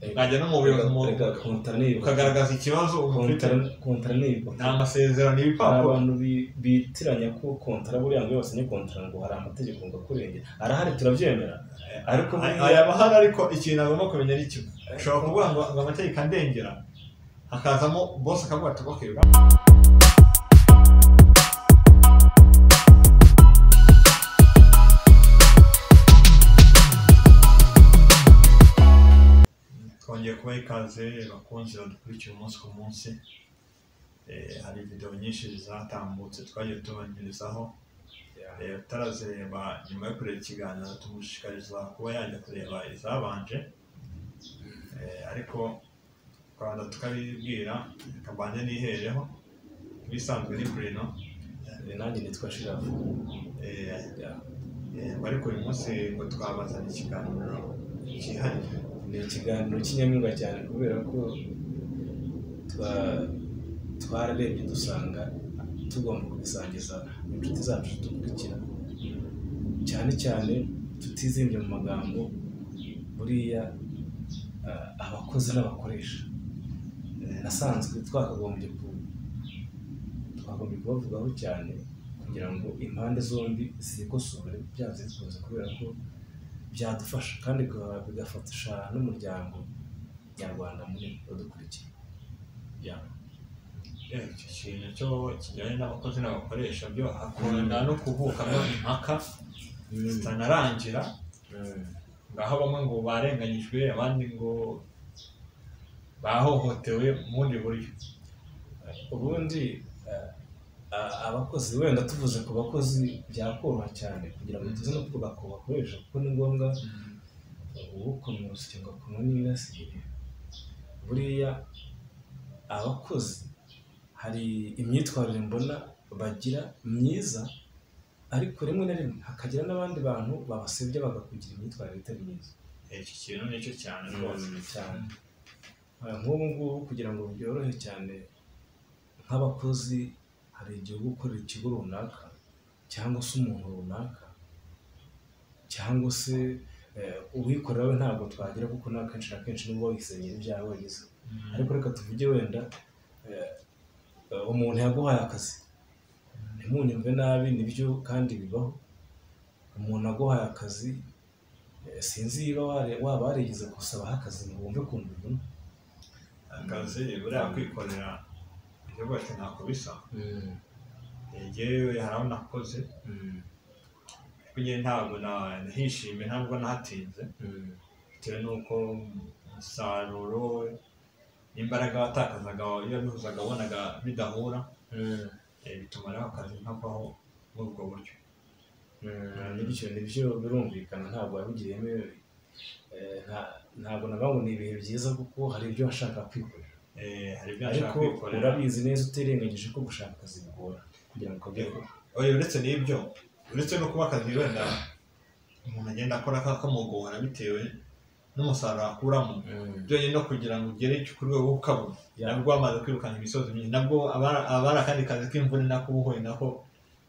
ukajya no mu buyobozi ukagaragaza ikibazo kontara ni amasezerano y'ibipapuro abantu bitiranya ko kontara buriya ngo yose ni kontara ngo hari amategeko ngo akurengera arahari turabyemera ariko ayaba hari ariko ikintu agomba kumenya ari kimwe ushobora kuvuga ngo amategeko andengera hakazamo boss akavuga ati okay twongeye kuba ikaze bakunzi badukurikira umunsi ku munsi hari video nyinshi zatambutse twagiye tubanyirizaho utarazireba nyuma yo kureba ikiganiro tumushishikariza kuba yajya kureba izabanje ariko twanda tukabibwira kabanje nihereho bisanzwe ni Bruno nanjye nitwa Shirafu ariko uyu munsi ngo twabazana ikiganiro cyihariye ni ikiganiro cy'inyamwuga cyane kubera ko twararebye dusanga tugomba kubisangiza inshuti zacu dukurikira cyane cyane tutizimbye mu magambo buriya abakozi n'abakoresha nasanzwe twakagombye kubavugaho cyane kugira ngo impande zombi zikosore byaze bikunze kubera ko byadufasha kandi bigafasha n'umuryango nyarwanda muri udukurikiye icyo kintu cyo kijyanye n'abakozi n'abakoresha byo hakunda no kuvukamo impaka zitanarangira ngaho bamwe ngo barenganyijwe abandi ngo bahohotewe mu bundi buryo ubundi abakozi wenda tuvuze ku bakozi byakoroha cyane kugira ngo tuze no kuvuga ku bakoresha kuko ni ngombwa ubukomeye cyangwa kunywa n'ingasire buriya abakozi hari imyitwarire mbona bagira myiza ariko rimwe na rimwe hakagira n'abandi bantu babasebya bagakugira imyitwarire itari myiza iki kintu nicyo cyane rwose cyane nk'ubu ngubu kugira ngo byorohe cyane nk'abakozi hari igihe uba ukorera ikigo runaka cyangwa se umuntu runaka cyangwa se uwikorera we ntabwo twagira kuko n'akenshi na kenshi n'ubwo wisenyera ibyawe wagize ariko reka tuvuge wenda umuntu yaguhaye akazi ntimunyumve nabi nibyo kandi bibaho umuntu aguhaye akazi sinzi niba waba warigeze gusabaho akazi ngo wumve ukuntu bibona akazi buriya kwikorera ibyo bwose ntako bisa yewe hari aho nakoze kugira ntabwo nahishimiye ntabwo nahatinze bitewe n'uko umusaruro imbaraga watakazaga iyo bihuzaga wabonaga bidahura bituma rero akazi nkavaho muri ubwo buryo nibyo birumvikana ntabwo wabigiriyemo ntabwo navuga ngo ni ibihe byiza kuko hari ibyo washaka kwikorera ariko urabizi neza utirengagije ko gushaka akazi bigora kugira ngo ukageho uretse n'ibyo uretse no kuba akazi wenda umuntu agenda akora kakamugora bitewe n'umusaruro akuramo byonyine no kugira ngo ugere ku rwego ukabona nabwo wamaze kwirukana imisozi myinshi nabwo abari akandi kazi k'imvune nako ubuhoye nako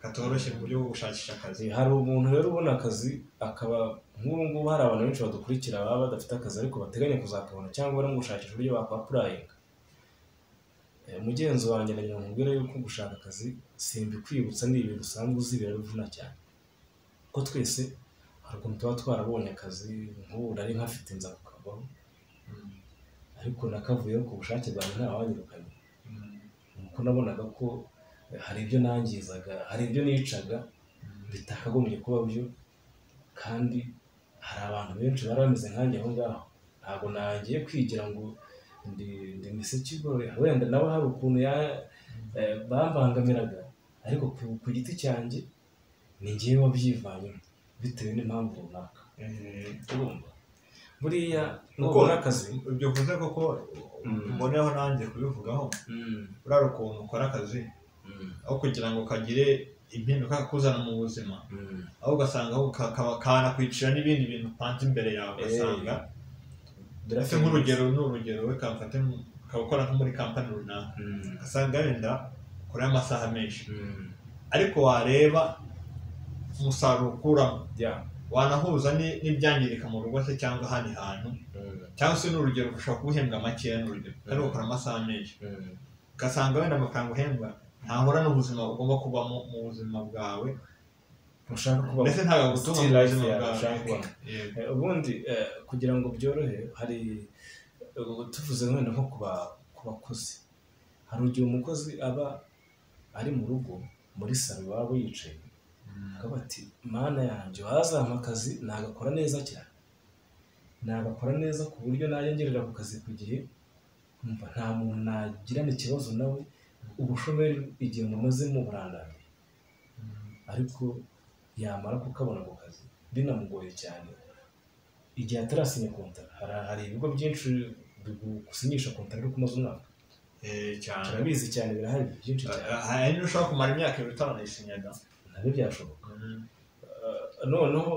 katoroshye mu buryo bwo gushakisha akazi hari umuntu rero ubona akazi akaba nk'ubu ngubu hari abantu benshi badukurikira baba badafite akazi ariko bateganya kuzakabona cyangwa bari gushakisha uburyo bakwapurayinga mugenzi wanjye nagira ngo mubwire yuko gushaka akazi simbikwibutsa ni ibintu usanzwe uzi birabivuna cyane ko twese hari ukuntu tuba twarabonye akazi nk'ubu nari nkafite inzara kukabaho ariko nakavuyeho ku bushake bwanjye nta wanyirukanye nuko nabonaga ko hari ibyo nangizaga hari ibyo nicaga bitakagombye kuba byo kandi hari abantu benshi bari bameze nkanjye aho ngaho ntabwo nagiye kwigira ngo ndi miseke igore wenda nawe hari ukuntu bambangamiraga ariko ku giti cyanjye ni ngewe wabyivanyemo bitewe n'impamvu runaka urumva buriya nubona akazi ibyo uvuze koko mboneho nanjye kubivugaho urara ukuntu ukora akazi aho kugira ngo kagire impinduka kakuzana mu buzima aho ugasanga kanakwicira n'ibindi bintu upanze imbere yawe ugasanga dufite nk'urugero n'urugero we kamfate ukabukora nko muri kampani runaka ugasanga wenda ukora amasaha menshi ariko wareba umusaruro ukuramo wanahuza n'ibyangirika mu rugo se cyangwa ahandi hantu cyangwa se n'urugero ushobora kuba uhembwa makeya n'urugero kandi ukora amasaha menshi ugasanga wenda amafaranga uhembwa ntahura n'ubuzima ugomba kubamo mu buzima bwawe ushaka kuba ndetse ntabwo gutuma mu buzima bwawe ubundi kugira ngo byorohe hari tuvuze wenda nko ku bakozi hari igihe umukozi aba ari mu rugo muri salo waba yicaye akaba ati mana yanjye wazampa akazi nagakora neza cyane nagakora neza ku buryo najya ngerera ku kazi ku gihe nkumva nta muntu nagirana ikibazo nawe ubushomeri igihe mumaze mu burandane ariko yamara kukabona ku kazi binamugoye cyane igihe atarasinya kontara hari ibigo byinshi bigusinyisha kontara ariko umaze umwaka cyane turabizi cyane birahari byinshi cyane hari n'ushobora kumara imyaka 5 anayisinyaga nabyo byashoboka noneho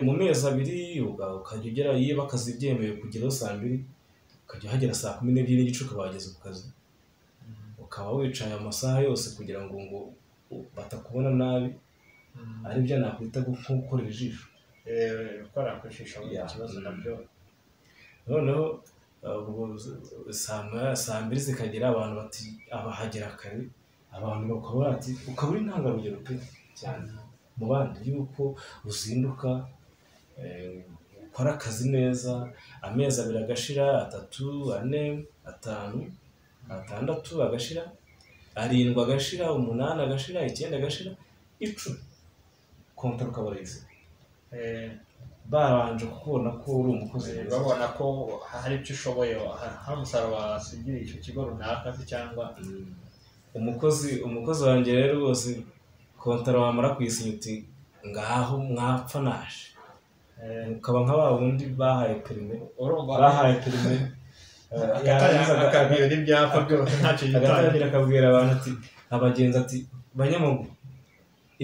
mu mezi 2 ukajya ugera yiba akazi byemewe kugeraho saa 2 ukajya uhagera saa 12 n'igice ukaba wageze ku kazi ukaba wicaye amasaha yose kugira ngo batakubona nabi ari byo nakwita gukorera ijisho gukora kwishisha ikibazo nabyo noneho saa 2 zikagera abantu bati abahagera kare abantu bakaba bati ukaba uri ntangarugero pe cyane mu bandi yuko uzinduka ukora akazi neza amezi 2 agashira 3 4 5 6 agashira 7 agashira 8 agashira 9 agashira 10 kontara ukabareze babanje kukubona ko uri umukozi babona ko hari icyo ushoboye hari umusaruro wasigira icyo kigo runaka cyangwa umukozi wanjye rero rwose kontara wamara kuyisinya uti ngaho mwapfa naje ukaba nka ba wundi bahaye perime akabwira ibyapa byose ntacyo gitangira akabwira abantu ati abagenzi ati banyamaguru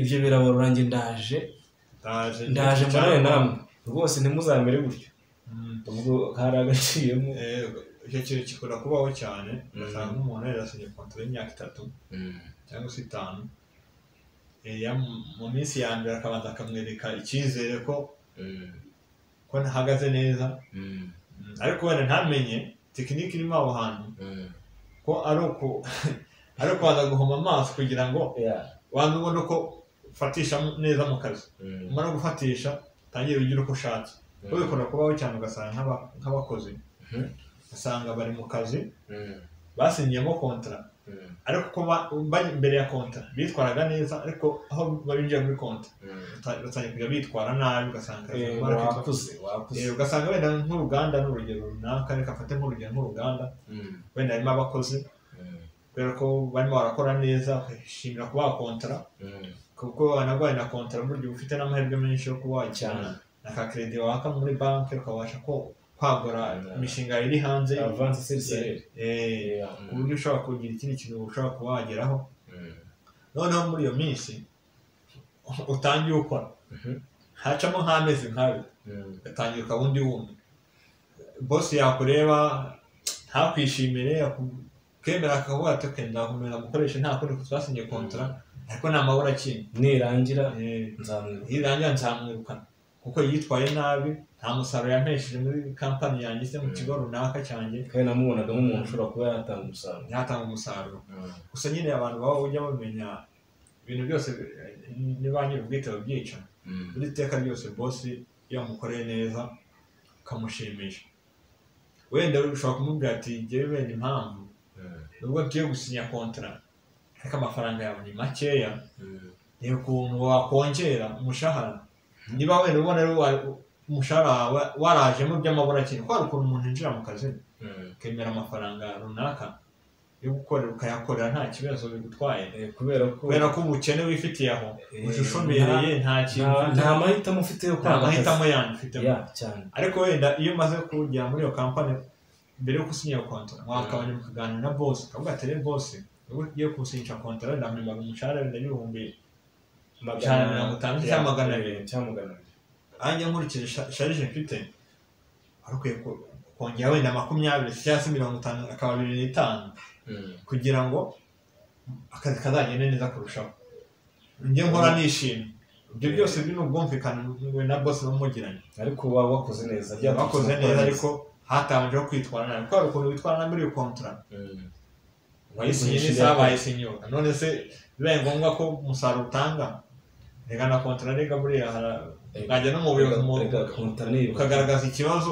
ibyo birabora njye ndaje mbone namwe rwose ntimuzamere gutyo ubwo hari agaciyemo icyo kintu gikunda kubaho cyane ugasanga umuntu yarasinye kontara y'imyaka 3 cyangwa se 5 mu minsi ya mbere akabanza akamwereka icyizere ko ntahagaze neza ariko wenda ntamenye tekinike irimo aho hantu ko ari kubanza guhoma amaso kugira ngo wanze ubone ko ufatisha neza mu kazi umara gufatisha tangira ugira uko ushatse ko bikunda kubaho cyane ugasanga nk'abakozi ugasanga bari mu kazi basinyemo kontara ariko ko mbere ya kontara bitwaraga neza ariko aho babinjiye muri kontara batangiye kujya bitwara nabi ugasanga ugasanga wenda nk'uruganda n'urugero runaka reka afate nk'urugero nk'uruganda wenda harimo abakozi kubera ko barimo barakora neza bakishimira kubaha kontara kuko wanarwaye na kontara burya ufite n'amahirwe menshi yo kuba wajyana na ka credit waka muri banki ukabasha kwagura imishinga iri hanze avance service ku buryo ushobora kugira ikindi kintu ushobora kuba wageraho noneho muri iyo minsi utangiye ukora hacamo nk'amezi nk'abiri ugatangira ukaba undi wundi boss yakureba ntakwishimire kemera akavuga ati ndakomeza gukoresha nta kundi twasinye kontara ariko nta mabura kimwe nirangira nzamwirukana kuko yitwaye nabi nta musaruro yampesheje muri kampani yanjye se mu kigo runaka cyanjye kandi namubonaga nk'umuntu ushobora kuba yatanga umusaruro gusa nyine abantu baba ujya bamenya ibintu byose niba nyir'ubwite babyica buri teka ryose boss iyo amukoreye neza ukamushimisha wenda ushobora kumubwira ati njyewe wenda impamvu nubwo tugiye gusinya kontara ariko amafaranga yawe ni makeya niyo ukuntu wakongera umushahara niba wenda ubona umushahara wawe warajemo by'amabura kintu ko hari ukuntu umuntu yinjira mu kazi ukemera amafaranga runaka yo gukorera ukayakorera nta kibazo bigutwaye kubera ko ubukene wifitiye aho ushushomereye nta kintu nta mahitamo ufite yo kwanga amahitamo yanyu ufite cyane ariko wenda iyo umaze kujya muri iyo kampani mbere yo gusinya kontara wakabanya mukaganira na boss ukavuga ati rero boss ugiye gusinyisha kontara ndamwemera umushahara wenda y'ibihumbi 150 cyangwa 200 anjye nkurikije sharije mfite arukwiye kongera wenda 20 cyangwa se 50 akaba 25 kugira ngo akazi kazagende neza kurushaho njye nkora nishimye ibyo byose biri mu bwumvikane na boss bamugiranye, ariko waba wakoze neza bakoze neza ariko hatabanjeho kwitwara nabi kuko hari ukuntu witwara nabi muri iyo contrat wayisinye n'isabaye sinyora none se bibaye ngombwa ko umusaruro utanga reka na contrat reka buriya nkajya no mu buyobozi ukagaragaza ikibazo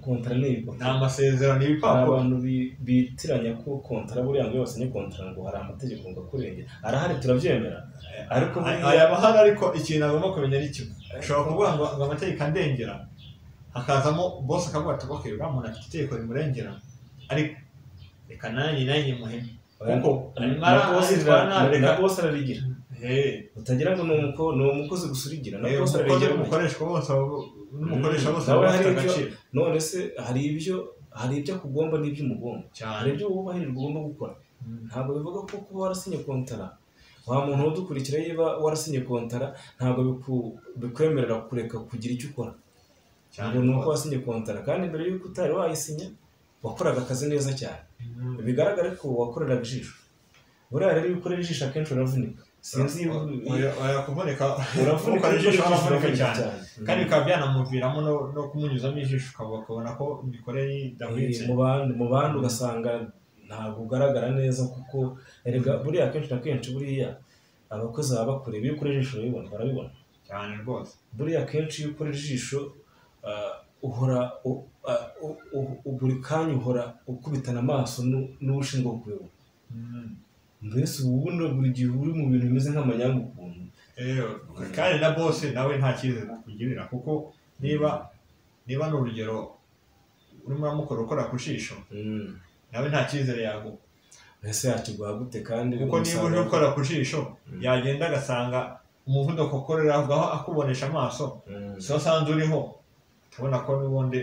contrat nibo ni amasezerano y'ibipapuro. Abantu bitiranya ko contrat buriya ngo yose ni contrat ngo hari amategeko ngo akurengera arahari turabyemera ariko aya bahari ariko ikintu agomba kumenya ari kimwe ushobora kuvuga ngo amategeko andengera hakazamo boss akavuga ati okay uriya muntu afite itegeko rimurengera ariko reka nanjye muheme kuko na boss ararigira utagira ngo ni umukozi gusa urigira na boss ararigira n'umukoresha bose bafite agaciro. None se hari ibyo akugomba n'ibyo umugomba hari ibyo wubahirirwa ugomba gukora ntabwo bivuga ko kuba warasinye contrat wa muntu udukurikira yiba warasinye contrat ntabwo bikwemerera kureka kugira icyo ukora ngo ni uko wasinye contrat kandi mbere y'uko utari wayisinye wakoraga akazi neza cyane bigaragara ko wakoreraga ijisho buriya rero iyo ukorera ijisho akenshi uravunika sinzi kuvunika uravunika ijisho uravunika cyane kandi bikaba byanamuviramo no kumunyuzamo ijisho ukabona ko imikorere idahwitse mu bandi ugasanga ntabwo ugaragara neza kuko erega buriya akenshi na kenshi buriya abakozi baba bakorera iyo ukorera ijisho barabibona cyane rwose buriya akenshi iyo ukorera ijisho uhora buri kanya uhora ukubitana amaso n'ushinzwe kuyobora mbese ubundi buri gihe uri mu bintu bimeze nk'amanyanga ukuntu kandi na boss nawe nta cyizere kugirira kuko niba n'urugero urimo uramukora ukora ku jisho nawe nta cyizere yaguha mbese yakiguha gute kandi kuko niba uje gukora ku jisho yagenda agasanga umuvuduko ukorera aho akubonesha amaso so sanze uriho tubona ko n'ubundi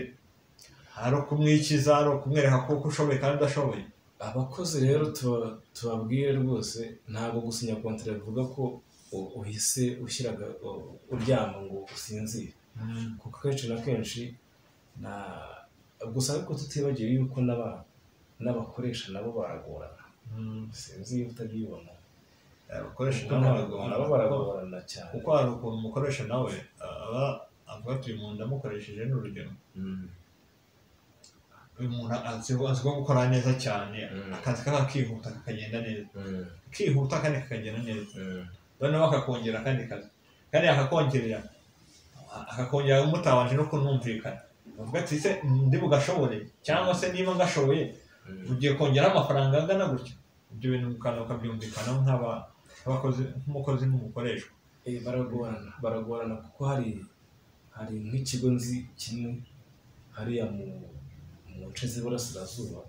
hari ukumwikiza ari ukumwereka ko ushoboye kandi udashoboye. Abakozi rero tubabwire rwose ntabwo gusinya contrat bivuga ko uhise ushyiraga uryama ngo usinzire kuko kenshi na kenshi gusa ariko tutibagiye yuko n'abakoresha nabo baragorana sinzi iyo utabibona abakoresha nabo baragorana cyane kuko hari ukuntu umukoresha nawe avuga ati uyu muntu ndamukoresheje n'urugero uyu muntu azwiho gukora neza cyane akazi kakihuta kakagenda neza kihuta kandi kakagenda neza noneho akakongera akandi kazi kandi akakongera umutabanje no kunumvikana bavuga ati se ndi bugashobore cyangwa se niba ngashoboye ugiye kongera amafaranga angana gutya ibyo bintu ukabyumvikanaho nk'umukozi n'umukoreshwa. baragorana kuko hari nk'ikigo nzi kimwe hariya mu nce z'iburasirazuba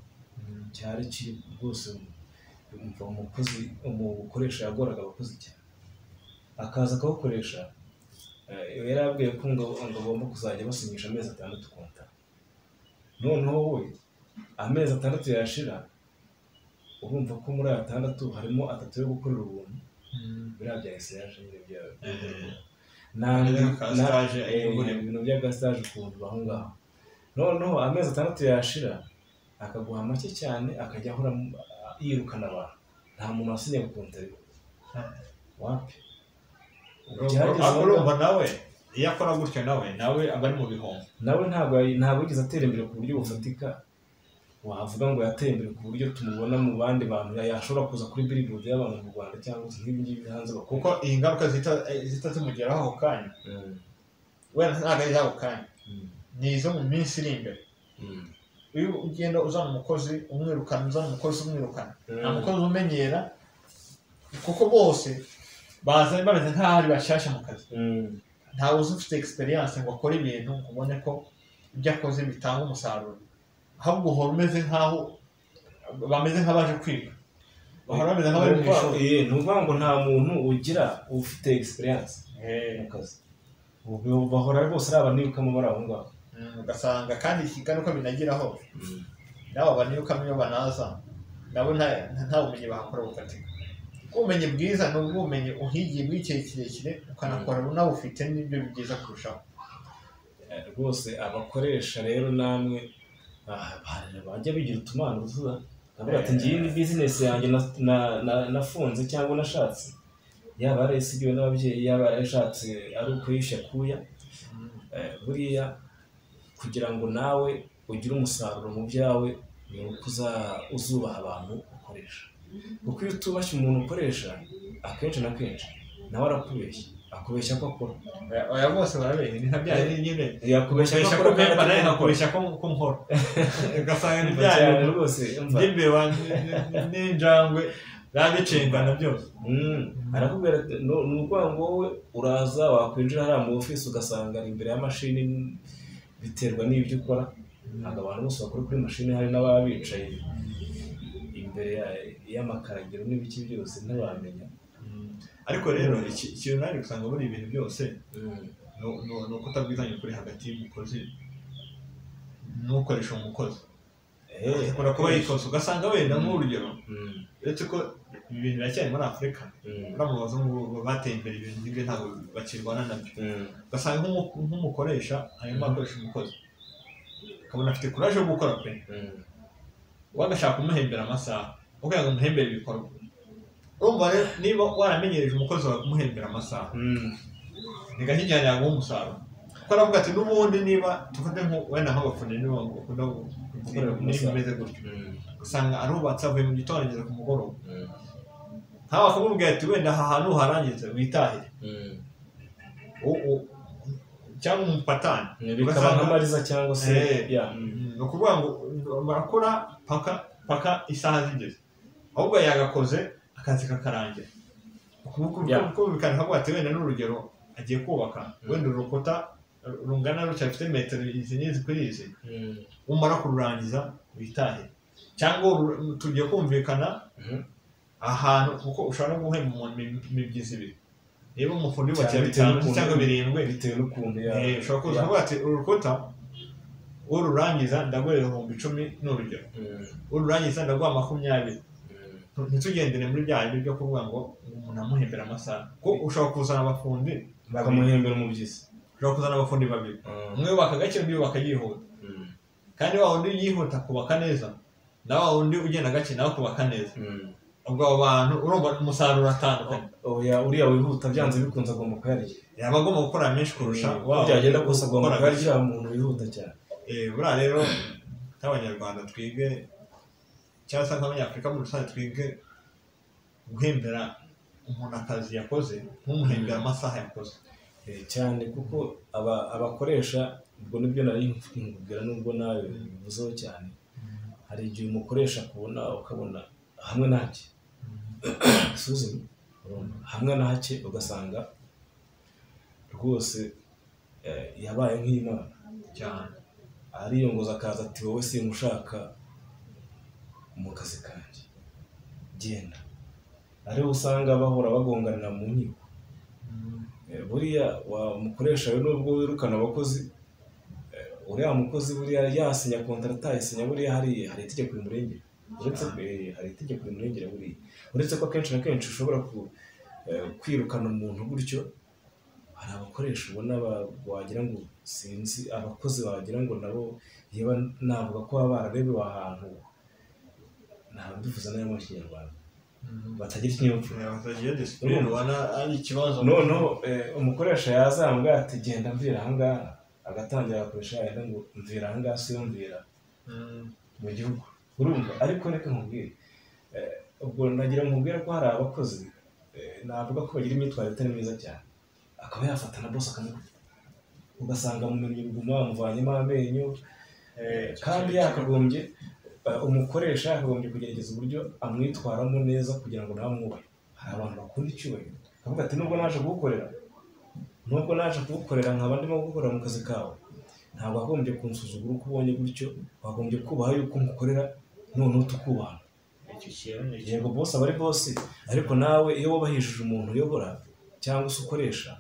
cyari kiri rwose umukoresha yagoraga abakozi cyane akaza akawukoresha yari abwiye ko ngo agomba kuzajya basinyisha amezi 6 konta noneho we amezi 6 yashira urumva ko muri 6 harimo 3 yo gukorera ubuntu biriya bya esaje n'ibyo ibintu by'agasaje ukuntu aho ngaho noneho amezi 6 yashira akaguha make cyane akajya ahora yirukana abantu nta muntu wasinye konta wapi urumva nawe iyo akora gutyo nawe aba ari mu bihombo nawe ntabwo yigeze atera imbere ku buryo bufatika wavuga ngo yateye imbere ku buryo tumubona mu bandi bantu yashobora kuza kuri billboard y'abantu mu Rwanda cyangwa nk'ibi ngibi hanze kuko iyi ngaruka zita zimugeraho ako kanya wenda ntabwo ari ako kanya ni izo mu minsi iri imbere iyo ugenda uzana umukozi umwirukana nta mukozi umenyera kuko bose baza bameze nk'aho ari bashyashya mu kazi ntawe uzi ufite experience ngo akore ibintu ubone ko ibyo akoze bitanga umusaruro ahubwo uhora umeze nk'aho bameze nk'abaje kwiga bahora bameze nk'abari mu ishuri ni ukuvuga ngo nta muntu ugira ufite experience mu kazi bahora rwose ari abaniyukamo bari aho ngaho ugasanga kandi ikigaruka binagiraho nabo abaniyukamo iyo banaza nabo nta bumenyi bahakora bufatika ubumenyi bwiza ni ubumenyi uhigiye bw'igihe kirekire ukanakora nawe ufite n'ibyo byiza kurushaho rwose abakoresha rero namwe bajya bigira utumana uvuga ati ngiye ni business yanjye nafunze cyangwa nashatse yaba yarayisigiwe n'ababyeyi yaba yarayishatse ari uko yishe akuya. Buriya kugira ngo nawe ugire umusaruro mu byawe ni uko uzubaha abantu ukoresha, kuko iyo utubashye umuntu ukoresha akenshi na kenshi nawe akubeshya ko akora. Oya bose barabeshya, ni nka bya nyine yakubeshya ko akora kandi nawe nakubeshya ko nkora ugasanga ni bya rwose n'imbeba n'injangwe babicengana byose. arakubwira ati ni ukuvuga ngo wowe uraza wakwinjira hariya mu ofisi ugasanga ari imbere y'amashini, biterwa n'ibyo ukora. ntabwo abantu bose bakora kuri mashini, hari n'ababa bicaye imbere y'amakaragiro n'ibiki byose ntibamenya. Ariko rero ikintu nari gusanga muri ibintu byose ni ukutabwizanya ukuri hagati y'umukozi n'ukoresha umukozi. Ukora kuba yikoze ugasanga wenda nk'urugero, uretse ko ibi bintu biracyari muri Afurika, mu bazungu bateye imbere ibintu nk'ibyo ntabwo bakirwana nabyo. Ugasanga nk'umukoresha arimo akoresha umukozi akabona afite kuraje yo gukora pe, wagashaka kumuhembera amasaha kugira ngo umuhembere ibikorwa. Urumva rero niba waramenyereje umukozi wawe kumuhembera amasaha ntigahijyana yaguha umusaruro, kuko aravuga ati n'ubundi niba tufate wenda nk'abafundi niba bakunda niba bimeze gutyo, usanga arubatse avuye mu gitondo ageze ku mugoroba, ntawe akamubwira ati wenda aha hantu uharangize witahire cyangwa umupatani bikaba nk'amariza cyangwa se ni ukuvuga ngo barakora paka isaha zigeze, ahubwo yagakoze akazi kakarangira. Kuko bikana kavuga ati wenda n'urugero agiye kubaka wenda urukuta rungana rutya rufite metero izi n'izi kuri izi, umara kururangiza witahire. Cyangwa tugiye kumvikana ahantu, kuko ushobora no guhemba umuntu imibyizi ibiri, niba umufundi wubakira 5 cyangwa 7 bitewe n'ukuntu ushobora kuza kuvuga ati urukuta ururangiza ndaguhereza 10,000 n'urugero, ururangiza ndaguha 20. Ntitugendere muri bya bintu byo kuvuga ngo umuntu amuhembera amasaha, ko ushobora kuzana abafundi bakamuhembera umubyizi, ushobora kuzana abafundi babiri, umwe yubaka gake undi yubaka yihuta, kandi wa wundi yihuta kubaka neza na wa wundi ugenda gake nawe kubaka neza. Ubwo abo bantu urumva umusaruro atandukanye. Uriya wihuta byanze bikunze agomba kuyarya, yaba agomba gukora menshi kurusha byagenda kose agomba kuyarya umuntu wihuta cyane. Buriya rero nk'Abanyarwanda twige, cyangwa se nk'Abanyafurika muri rusange twige guhembera umuntu akazi yakoze nk'umuhembera amasaha yakoze cyane, kuko abakoresha ubwo nibyo nari nkubwira, nubwo nawe bivuzeho cyane. hari igihe umukoresha kubona ukabona hamwe na hake suzuma hamwe na hake ugasanga rwose yabaye nk'Imana cyane, ariyongoza akaza ati wowe simushaka mu kazi kanjye genda. ariho usanga bahora bagonganira mu nkiko. Buriya wamukoresha we nubwo wirukana abakozi, uriya mukozi buriya yasinya kontrata yasinya, buriya hari itegeko rimurengera, hari itegeko rimurengera buriya, uretse ko akenshi na kenshi ushobora kwirukana umuntu gutyo. hari abakoresha ubona wagira ngo sinzi, abakozi wagira ngo nabo yeba navuga ko baba bararebewe ahantu, ntabwo mbivuza nayo mu Kinyarwanda, batagira ikinyabupfura, batagira discipline, ubona ari ikibazo. Noneho umukoresha yazambwa ati genda mvira ahangaha, agatangira akoresha yenda ngo mvira ahangaha si yo mvira mu gihugu, urumva. ariko reka nkubwire, ubwo nagira nkubwire ko hari abakozi navuga ko bagira imyitwarire itari myiza cyane, akaba yafata na boss akamukubita, ugasanga mu menyo uruguma amuvanyemo amenyo, kandi yakagombye umukoresha yakagombye kugerageza uburyo amwitwaramo neza kugira ngo nawe amwubahe. hari abantu bakunda icyubahiro, akavuga ati nubwo naje kugukorera nkaba ndimo gukorera mu kazi kawe, ntabwo wagombye kunsuzugura uko ubonye gutyo, wagombye kubaha yuko mukorera noneho tukubahana. yego boss aba ari boss, ariko nawe iyo wubahishije umuntu uyobora cyangwa se ukoresha,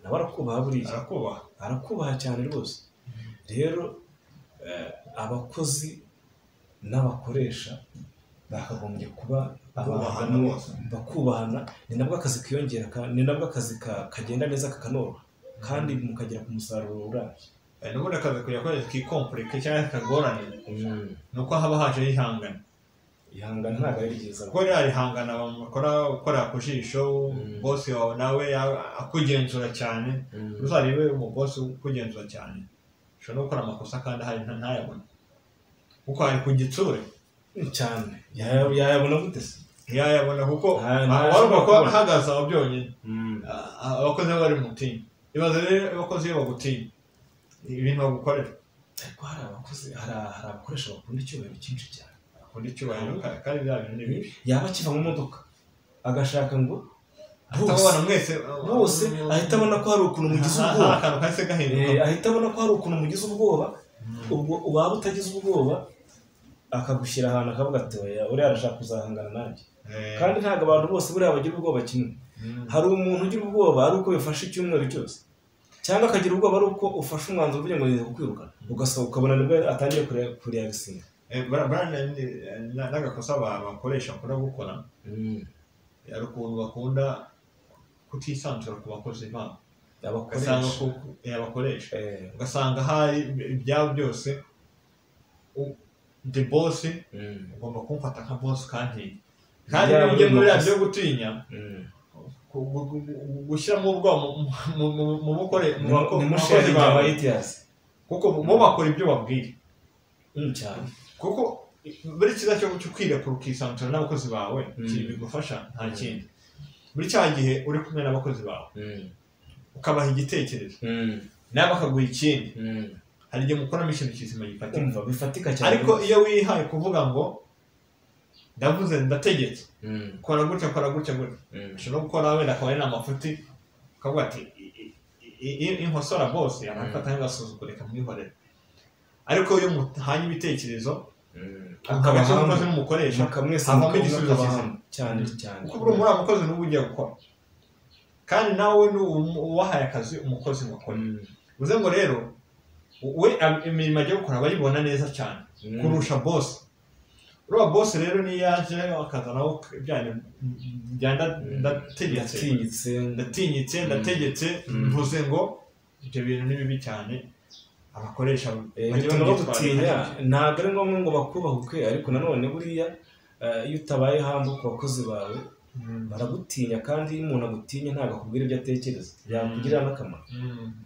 nawe arakubaha, buriya arakubaha cyane rwose. rero abakozi n'abakoresha bakagombye kuba abantu bakubahana, ni nabwo akazi kiyongera, ni nabwo akazi kagenda neza kakanoroha, kandi mukagera ku musaruro urambye. Nubundi akazi kujya kikompurike cyangwa kagoranye, nuko haba haje yihangana. ihangana ntabwo ari ryiza kuko rero ihangana bakora ku jisho boss wawe nawe akugenzura cyane uzarebe umu boss ukugenzura cyane ushobora no gukora amakosa kandi hari ntayabona kuko hari ku gitsure cyane yayabona gute se yayabona kuko warumva ko ahagaze aho byonyine abakozi bari mu tinya ibaze rero abakozi iyo bagutinya ibintu bagukorera ariko hari abakoresha bakunda icyubahiro cyinshi cyane bakunda icyubahiro kandi bya bintu ni bibi yaba akiva mu modoka agashaka ngo bose ahita abona ko hari ukuntu mugize ubwoba akantu kahise gahinduka ahita abona ko hari ukuntu mugize ubwoba ubwo waba utagize ubwoba akagushyira ahantu akavuga ati uriya arashaka kuzahangana nanjye kandi ntabwo abantu bose buriya bagira ubwoba kimwe hari umuntu ugira ubwoba ari uko bifashe icyumweru cyose cyangwa akagira ubwoba ari uko ufashe umwanzuro uvuga ngo ngiye kukwirukana ugasohoka ukabona nibwo atangiye kureagisinga n'agakosa bakoresha bakunda gukora hari ukuntu bakunda kutisanzura ku bakozi babo abakoresha ugasanga hari ibyabo byose the boss ugomba kumfata nka boss kandi ujye muri byo gutinya gushyiramo ubwoba mu bakozi bawe kuko bo bakora ibyo babwira cyane kuko buri kiza cyo kwirekura ukisanzura n'abakozi bawe kiri bigufasha nta kindi buri cya gihe uri kumwe n'abakozi bawe ukabaha igitekerezo nawe bakaguha ikindi hari igihe mukoramo ikintu kizima bifatika cyane ariko iyo wihaye kuvuga ngo ndavuze ndategetse kora gutya ushobora gukora wenda akaba ari n'amafuti ukavuga ati inkosora bose amafata nk'agasuzugurika mwihorera ariko iyo muhanye ibitekerezo akaba umukozi n'umukoresha havamo igisubizo kizima cyane kuko buri muri umukozi n'ubu ugiye gukora kandi nawe uwahaye akazi umukozi mukora uvuze ngo rero we imirimo agiye gukora abayibona neza cyane kurusha boss uriya boss rero niyo yaje akazanaho ndategetse mvuze ngo ibyo bintu ni bibi cyane abakoresha bituma bagutinya ntabwo ari ngombwa ngo bakubahuke ariko nanone buriya iyo utabaye hamwe ku bakozi bawe baragutinya kandi iyo umuntu agutinya ntabwo akubwira ibyo atekereza yakugirira n'akamaro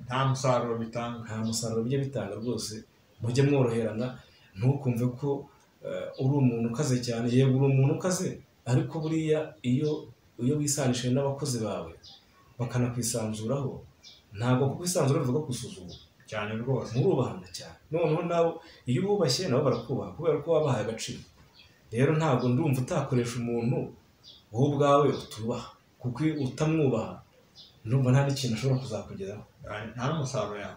nta musaruro bijya bitanga rwose mujye mworoherana ntukumve ko uri umuntu ukaze cyane yego uri umuntu ukaze ariko buriya iyo wisanishije n'abakozi bawe bakanakwisanzuraho ntabwo kukwisanzura bivuga gusuzugura cyane rwose murubahana cyane noneho nawe iyo ububashye nabo barakubaha kubera ko wabahaye agaciro rero ntabwo ndumva utakoresha umuntu wowe ubwawe utubaha kuko utamwubaha ndumva nta n'ikintu ashobora kuzakugezaho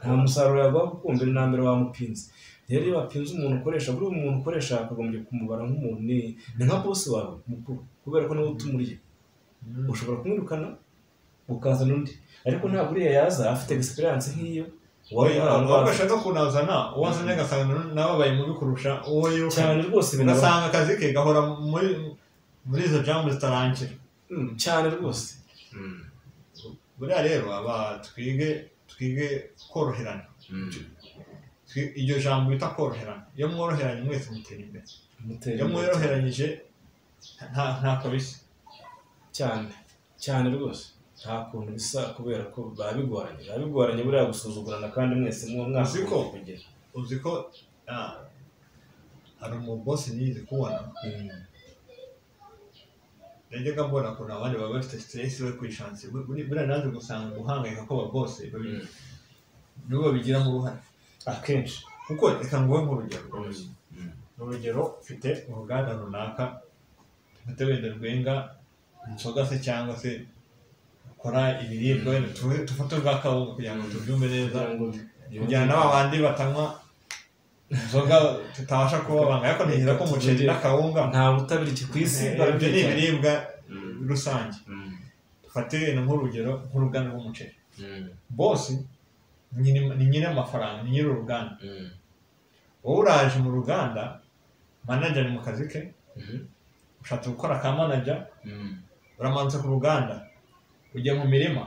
nta musaruro yaguha kuko mbere na mbere wamupinze rero iyo wapinze umuntu ukoresha buri umuntu ukoresha akagombye kumubara nk'umuntu ni nka boss wawe mukuru kubera ko nawe utumuriye ushobora kumwirukana ukazana undi ariko ntabwo uriya yaza afite experience nk'iyo wabashaka kunazana uwazanye agasanga nawe abaye mubi kurusha uwo yiruka cyane rwose ugasanga akazi ke gahora muri izo jambo zitarangira cyane rwose buriya rero twige koroherana iryo jambo bita koroherana iyo mworoheranye mwese mutera imbere iyo mworoheranyije ntako bisa cyane rwose nta kuntu bisa kubera ko bigoranye buriya gusuzugurana kandi mwese uzi ko hari umubosi nize kubona najyaga mbona ukuntu abandi baba bafite stress we kwishansi buriya naje gusanga guhangayika ko ababose nibo babigiramo uruhare akenshi kuko reka nguhe nk'urugero mfite uruganda runaka mfite wenda rwenga inzoga se cyangwa se ukora ibiribwa tufate urwa kawunga kugira ngo tubyumve neza kugira n'aba bandi batanywa inzoga tutabasha kubabanga ariko ntigira ko umuceri n'akawunga nta butabiriki ku isi ibyo ni ibiribwa rusange dufate nk'urugero nk'uruganda rw'umuceri bosi ni nyine amafaranga ni nyiri uruganda wowe uraje mu ruganda manager ni mu kazi ke ushatse gukora ka manager uramanutse ku ruganda ujya mu mirima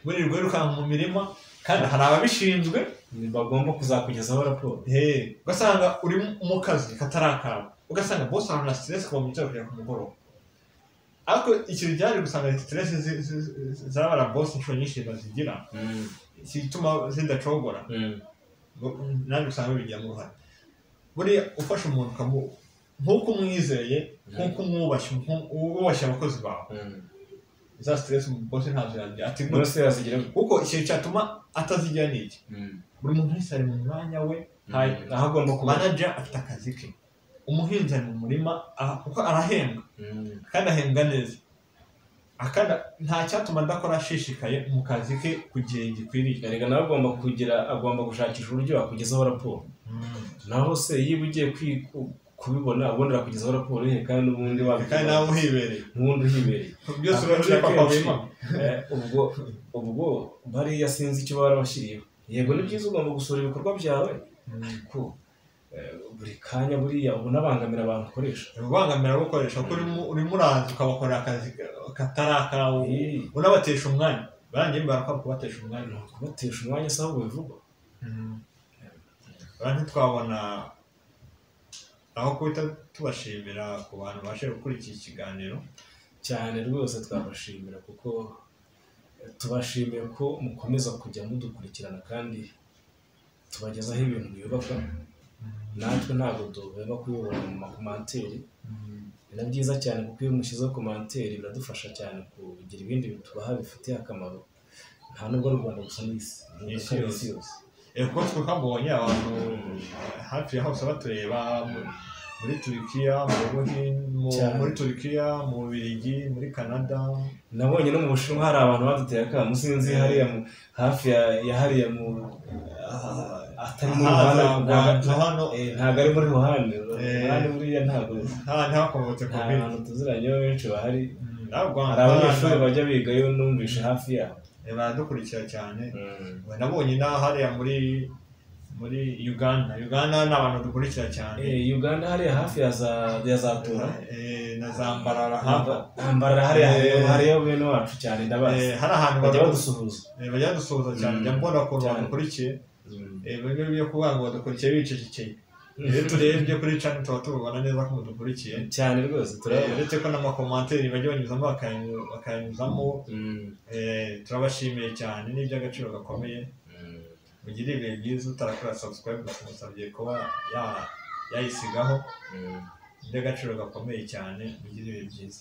wirirwa wirukanka mu mirima kandi hari ababishinzwe bagomba kuzakugezaho raporo ugasanga uri mu kazi katarakawe ugasanga boss arana stress kuva mu cyaro kujya ku mugoroba ariko ikintu cyari gusanga stress z'abara boss inshuro nyinshi bazigira zituma zidacogora nandi usanga bijya mu ruhare buriya ufasha umuntu nk'uko umwizeye nk'uko umwubashye abakozi bawe za stress mu boss ntazo yanjye ati bose yazigira kuko ikintu cyatuma atazigira n'iki buri muntu wese ari mu mwanya we aho agomba kuba manager afite akazi ke umuhinzi ari mu murima kuko arahembwa kandi ahembwa neza akanda nta cyatuma adakora ashishikaye mu kazi ke ku gihe gikwiriye erega nawe agomba gushakisha uburyo wakugezaho raporo naho se yiba ugiye kubibona ubundi akugezaho raporo ye kandi n'ubundi kandi nawe uhibereye byose urabona papa wema ubwo bariya sinzi icyo barabashyiriyeho yego ni byiza ugomba gusura ibikorwa byawe ariko buri kanya buriya unabangamira abantu ukoresha kuko urimo uraza ukabakorera akazi katari akawe unabatesha umwanya barangiye barakora kubatesha umwanya se ahubwo bivugwa ntitwabona aho kuhita tubashimira ku bantu bashe gukurikira ikiganiro cyane rwose twabashimira kuko tubashimiye ko mukomeza kujya mudukurikirana kandi tubagezaho ibintu byubaka natwe ntabwo duhema kubibona mu makomanteri ni na byiza cyane kuko iyo mushyizeho komanteri biradufasha cyane kugira ibindi tubaha bifitiye akamaro nta nubwo ari u Rwanda gusa n'isi yose kuko twakabonye abantu hafi ya hose batureba muri Turkiya muri Turkiya mu Bubiligi muri Canada nabonye no mu Bushinwa hari abantu baduteye akamu sinzi hariya hafi ya hariya mu atari muri hano ntabwo ari muri Wuhan buriya ntabwo ntakomotse ku bintu abantu tuziranye benshi bahari hari abanyeshuri bajya bigayo numvishe hafi yabo baradukurikira cyane nabonye hariya muri Uganda ni abantu dukurikira cyane Uganda hariya hafi ya za Tura na za Mbarara hariya bene wacu cyane ndabazi hari ahantu bajya badusuhuza cyane njya mbona ko badukurikiye byo kuvuga ngo badukurikiye bicecekeye iyo turebye kuri channel tuba tubona neza ko mudukurikiye cyane rwose uretse ko n'amakomanteri bajya banyuzamo bakayanyuzamo turabashimiye cyane n'iby'agaciro gakomeye mugire ibihe byiza utarakora subscribe tumusabye kuba yayisigaho iby'agaciro gakomeye cyane mugire ibihe byiza